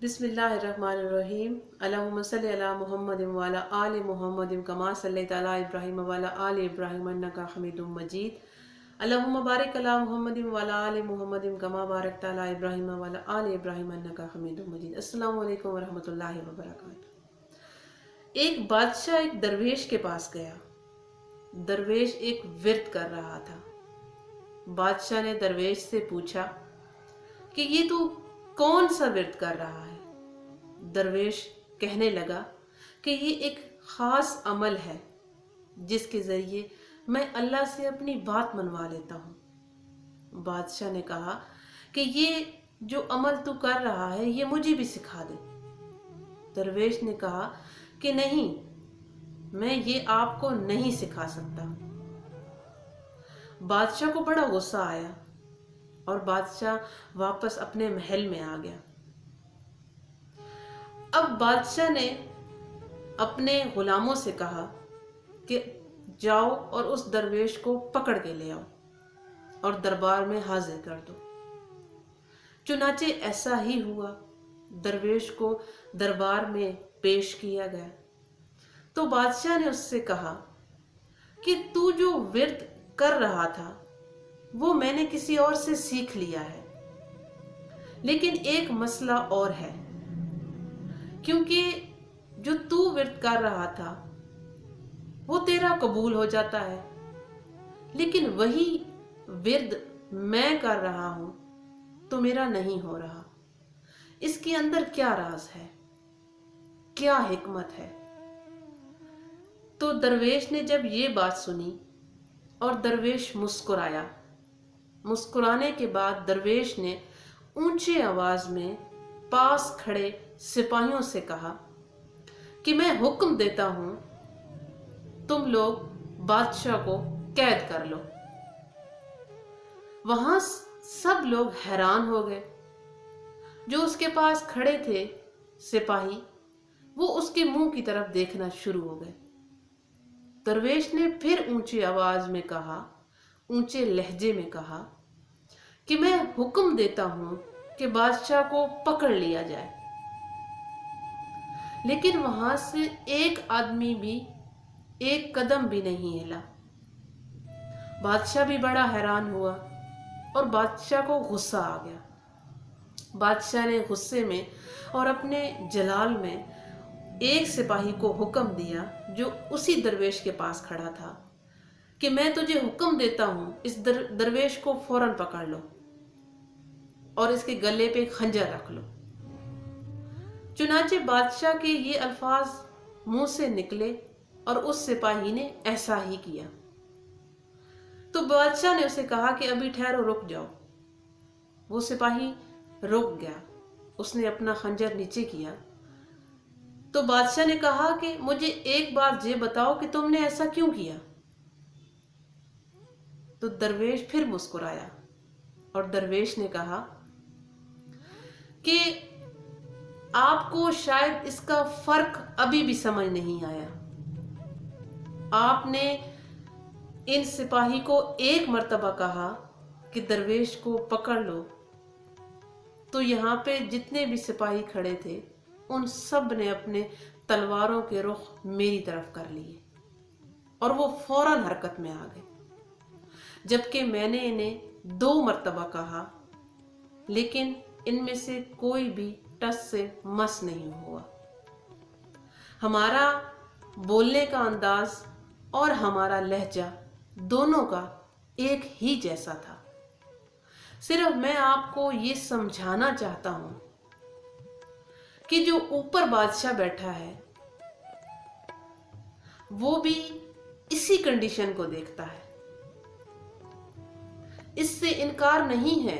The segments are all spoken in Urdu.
بسم اللہ الرحمن الرحیم اللہم صلی علی محمد وعلی آل محمد کما صلیت علی ابراہیم وعلی آل ابراہیم انکا حمید مجید اللہم بارک علی محمد وعلی آل محمد کما بارکت علی ابراہیم وعلی آل ابراہیم انکا حمید مجید۔ السلام علیکم ورحمۃ اللہ وبرکاتہ۔ ایک بادشاہ ایک درویش کے پاس گیا۔ درویش ایک ورد کر رہا تھا۔ بادشاہ نے درویش سے پوچھا کہ یہ تو کون سا ورد کر رہا ہے؟ درویش کہنے لگا کہ یہ ایک خاص عمل ہے جس کے ذریعے میں اللہ سے اپنی بات منوا لیتا ہوں۔ بادشاہ نے کہا کہ یہ جو عمل تو کر رہا ہے یہ مجھے بھی سکھا دے۔ درویش نے کہا کہ نہیں، میں یہ آپ کو نہیں سکھا سکتا۔ بادشاہ کو بڑا غصہ آیا اور بادشاہ واپس اپنے محل میں آ گیا۔ اب بادشاہ نے اپنے غلاموں سے کہا کہ جاؤ اور اس درویش کو پکڑ کے لے آؤ اور دربار میں حاضر کر دو۔ چنانچہ ایسا ہی ہوا۔ درویش کو دربار میں پیش کیا گیا تو بادشاہ نے اس سے کہا کہ تو جو ورد کر رہا تھا وہ میں نے کسی اور سے سیکھ لیا ہے، لیکن ایک مسئلہ اور ہے، کیونکہ جو تو ورد کر رہا تھا وہ تیرا قبول ہو جاتا ہے، لیکن وہی ورد میں کر رہا ہوں تو میرا نہیں ہو رہا۔ اس کے اندر کیا راز ہے، کیا حکمت ہے؟ تو درویش نے جب یہ بات سنی اور درویش مسکرایا۔ مسکرانے کے بعد درویش نے اونچی آواز میں پاس کھڑے سپاہیوں سے کہا کہ میں حکم دیتا ہوں، تم لوگ بادشاہ کو قید کر لو۔ وہاں سب لوگ حیران ہو گئے۔ جو اس کے پاس کھڑے تھے سپاہی، وہ اس کے منہ کی طرف دیکھنا شروع ہو گئے۔ درویش نے پھر اونچی آواز میں کہا، اونچے لہجے میں کہا کہ میں حکم دیتا ہوں کہ بادشاہ کو پکڑ لیا جائے۔ لیکن وہاں سے ایک آدمی بھی ایک قدم بھی نہیں ہلا۔ بادشاہ بھی بڑا حیران ہوا اور بادشاہ کو غصہ آ گیا۔ بادشاہ نے غصے میں اور اپنے جلال میں ایک سپاہی کو حکم دیا جو اسی درویش کے پاس کھڑا تھا کہ میں تجھے حکم دیتا ہوں، اس درویش کو فوراً پکڑ لو اور اس کے گلے پہ خنجر رکھ لو۔ چنانچہ بادشاہ کے یہ الفاظ منہ سے نکلے اور اس سپاہی نے ایسا ہی کیا۔ تو بادشاہ نے اسے کہا کہ ابھی ٹھہرو، رک جاؤ۔ وہ سپاہی رک گیا، اس نے اپنا خنجر نیچے کیا۔ تو بادشاہ نے کہا کہ مجھے ایک بات یہ بتاؤ کہ تم نے ایسا کیوں کیا؟ تو درویش پھر مسکرایا اور درویش نے کہا کہ آپ کو شاید اس کا فرق ابھی بھی سمجھ نہیں آیا۔ آپ نے ان سپاہی کو ایک مرتبہ کہا کہ درویش کو پکڑ لو، تو یہاں پہ جتنے بھی سپاہی کھڑے تھے ان سب نے اپنے تلواروں کے رخ میری طرف کر لیے اور وہ فوراً حرکت میں آ گئے، جبکہ میں نے انہیں 2 مرتبہ کہا، لیکن ان میں سے کوئی بھی ٹس سے مس نہیں ہوا۔ ہمارا بولنے کا انداز اور ہمارا لہجہ دونوں کا ایک ہی جیسا تھا۔ صرف میں آپ کو یہ سمجھانا چاہتا ہوں کہ جو اوپر بادشاہ بیٹھا ہے وہ بھی اسی کنڈیشن کو دیکھتا ہے۔ اس سے انکار نہیں ہے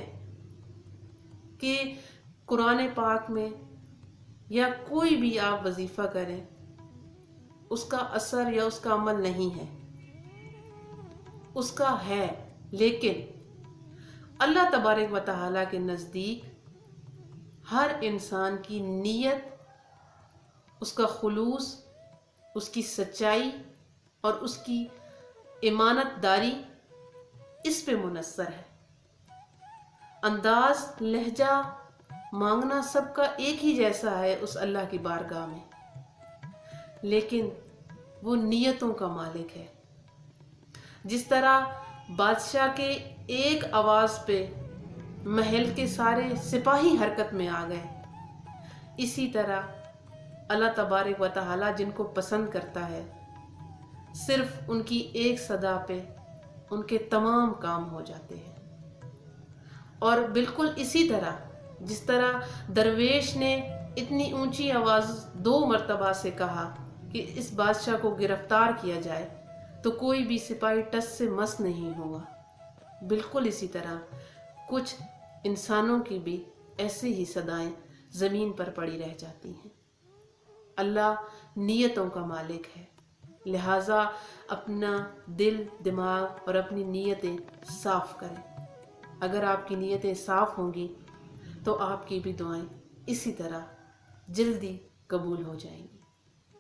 کہ قرآن پاک میں یا کوئی بھی آپ وظیفہ کریں اس کا اثر یا اس کا عمل نہیں ہے، اس کا ہے، لیکن اللہ تبارک و تعالیٰ کے نزدیک ہر انسان کی نیت، اس کا خلوص، اس کی سچائی اور اس کی امانت داری اس پہ منحصر ہے۔ انداز، لہجہ مانگنا سب کا ایک ہی جیسا ہے اس اللہ کی بارگاہ میں، لیکن وہ نیتوں کا مالک ہے۔ جس طرح بادشاہ کے ایک آواز پہ محل کے سارے سپاہی حرکت میں آ گئے، اسی طرح اللہ تبارک و تعالی جن کو پسند کرتا ہے، صرف ان کی ایک صدا پہ ان کے تمام کام ہو جاتے ہیں۔ اور بالکل اسی طرح جس طرح درویش نے اتنی اونچی آواز 2 مرتبہ سے کہا کہ اس بادشاہ کو گرفتار کیا جائے تو کوئی بھی سپاہی ٹس سے مس نہیں ہوا، بالکل اسی طرح کچھ انسانوں کی بھی ایسے ہی صدائیں زمین پر پڑی رہ جاتی ہیں۔ اللہ نیتوں کا مالک ہے، لہٰذا اپنا دل، دماغ اور اپنی نیتیں صاف کریں۔ اگر آپ کی نیتیں صاف ہوں گی تو آپ کی بھی دعائیں اسی طرح جلدی قبول ہو جائیں گی،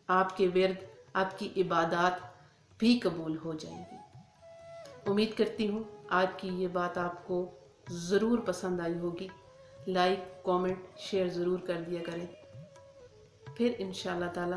آپ کے ورد، آپ کی عبادات بھی قبول ہو جائیں گی۔ امید کرتی ہوں آج کی یہ بات آپ کو ضرور پسند آئی ہوگی۔ لائک، کامنٹ، شیئر ضرور کر دیا کریں۔ پھر انشاءاللہ تعالی